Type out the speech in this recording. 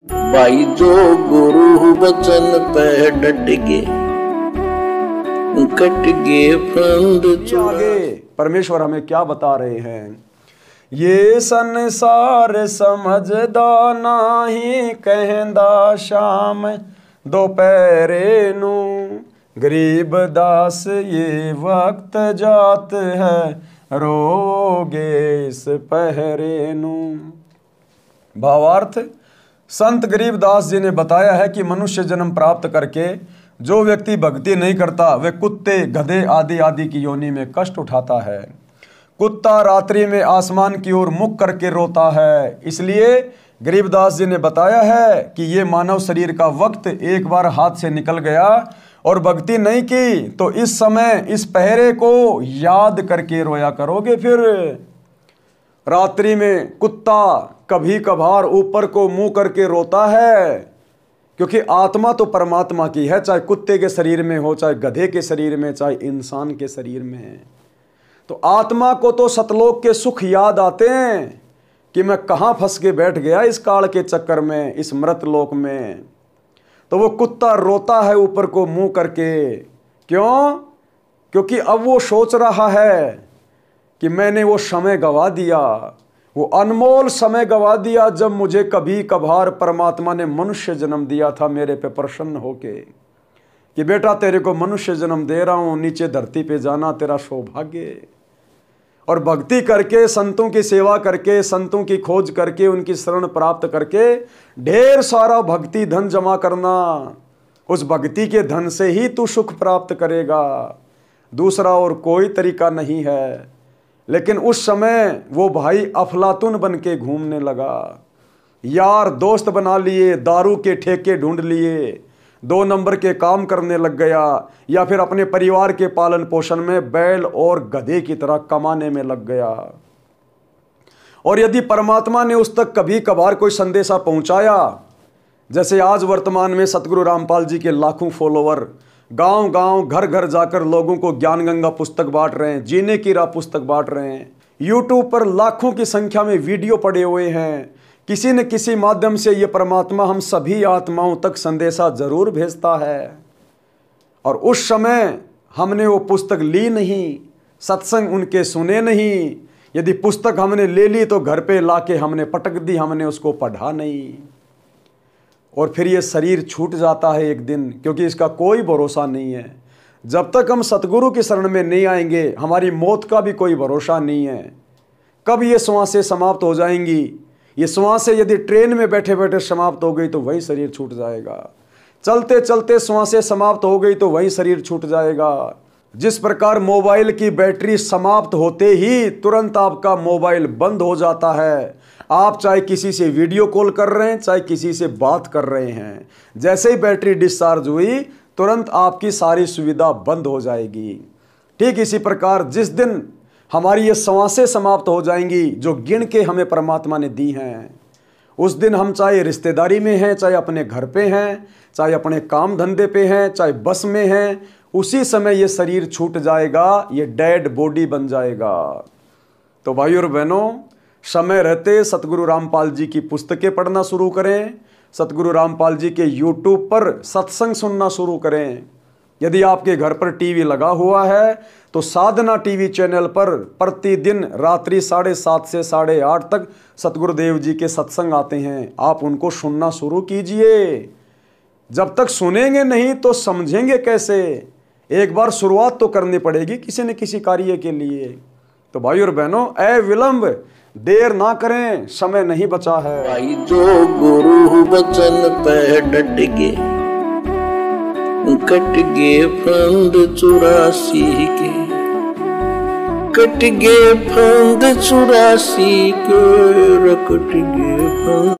भाई जो गुरु बचन पे डट गे कट गे फंद। आगे परमेश्वर हमें क्या बता रहे हैं? ये संसार समझदा नाही कहंदा शाम दोपहरे नू गरीब दास ये वक्त जात है रोगे इस पहरे नू। भावार्थ, संत गरीबदास जी ने बताया है कि मनुष्य जन्म प्राप्त करके जो व्यक्ति भक्ति नहीं करता वह कुत्ते गधे आदि आदि की योनि में कष्ट उठाता है। कुत्ता रात्रि में आसमान की ओर मुख करके रोता है। इसलिए गरीबदास जी ने बताया है कि ये मानव शरीर का वक्त एक बार हाथ से निकल गया और भक्ति नहीं की तो इस समय इस पहरे को याद करके रोया करोगे। फिर रात्रि में कुत्ता कभी कभार ऊपर को मुंह करके रोता है, क्योंकि आत्मा तो परमात्मा की है, चाहे कुत्ते के शरीर में हो, चाहे गधे के शरीर में, चाहे इंसान के शरीर में। तो आत्मा को तो सतलोक के सुख याद आते हैं कि मैं कहाँ फंस के बैठ गया इस काल के चक्कर में, इस मृत लोक में। तो वो कुत्ता रोता है ऊपर को मुंह करके। क्यों? क्योंकि अब वो सोच रहा है कि मैंने वो समय गवा दिया, वो अनमोल समय गवा दिया जब मुझे कभी कभार परमात्मा ने मनुष्य जन्म दिया था मेरे पे प्रसन्न होके कि बेटा तेरे को मनुष्य जन्म दे रहा हूँ, नीचे धरती पे जाना तेरा सौभाग्य। और भक्ति करके, संतों की सेवा करके, संतों की खोज करके, उनकी शरण प्राप्त करके ढेर सारा भक्ति धन जमा करना। उस भक्ति के धन से ही तू सुख प्राप्त करेगा, दूसरा और कोई तरीका नहीं है। लेकिन उस समय वो भाई अफलातुन बन के घूमने लगा, यार दोस्त बना लिए, दारू के ठेके ढूंढ लिए, 2 नंबर के काम करने लग गया, या फिर अपने परिवार के पालन पोषण में बैल और गधे की तरह कमाने में लग गया। और यदि परमात्मा ने उस तक कभी कभार कोई संदेशा पहुंचाया, जैसे आज वर्तमान में सतगुरु रामपाल जी के लाखों फॉलोवर गांव गांव घर घर जाकर लोगों को ज्ञान गंगा पुस्तक बांट रहे हैं, जीने की राह पुस्तक बांट रहे हैं, यूट्यूब पर लाखों की संख्या में वीडियो पड़े हुए हैं, किसी न किसी माध्यम से ये परमात्मा हम सभी आत्माओं तक संदेशा जरूर भेजता है। और उस समय हमने वो पुस्तक ली नहीं, सत्संग उनके सुने नहीं। यदि पुस्तक हमने ले ली तो घर पे लाके हमने पटक दी, हमने उसको पढ़ा नहीं। और फिर ये शरीर छूट जाता है एक दिन, क्योंकि इसका कोई भरोसा नहीं है। जब तक हम सतगुरु की शरण में नहीं आएंगे हमारी मौत का भी कोई भरोसा नहीं है। कब ये श्वासें समाप्त हो जाएंगी? ये श्वासें यदि ट्रेन में बैठे बैठे समाप्त हो गई तो वही शरीर छूट जाएगा। चलते चलते श्वासें समाप्त हो गई तो वही शरीर छूट जाएगा। जिस प्रकार मोबाइल की बैटरी समाप्त होते ही तुरंत आपका मोबाइल बंद हो जाता है, आप चाहे किसी से वीडियो कॉल कर रहे हैं, चाहे किसी से बात कर रहे हैं, जैसे ही बैटरी डिस्चार्ज हुई तुरंत आपकी सारी सुविधा बंद हो जाएगी। ठीक इसी प्रकार जिस दिन हमारी ये श्वासें समाप्त हो जाएंगी जो गिन के हमें परमात्मा ने दी हैं, उस दिन हम चाहे रिश्तेदारी में हैं, चाहे अपने घर पे हैं, चाहे अपने काम धंधे पे हैं, चाहे बस में हैं, उसी समय ये शरीर छूट जाएगा, ये डेड बॉडी बन जाएगा। तो भाई और बहनों, समय रहते सतगुरु रामपाल जी की पुस्तकें पढ़ना शुरू करें, सतगुरु रामपाल जी के यूट्यूब पर सत्संग सुनना शुरू करें। यदि आपके घर पर टीवी लगा हुआ है तो साधना टीवी चैनल पर प्रतिदिन रात्रि 7:30 से 8:30 तक सतगुरुदेव जी के सत्संग आते हैं, आप उनको सुनना शुरू कीजिए। जब तक सुनेंगे नहीं तो समझेंगे कैसे? एक बार शुरुआत तो करनी पड़ेगी किसी न किसी कार्य के लिए। तो भाई और बहनों, विलंब देर ना करें, समय नहीं बचा है। भाई जो गुरु बचन पे डट गे कट गे फंद 84 के कट गे फंद 84 के कट गे फंद।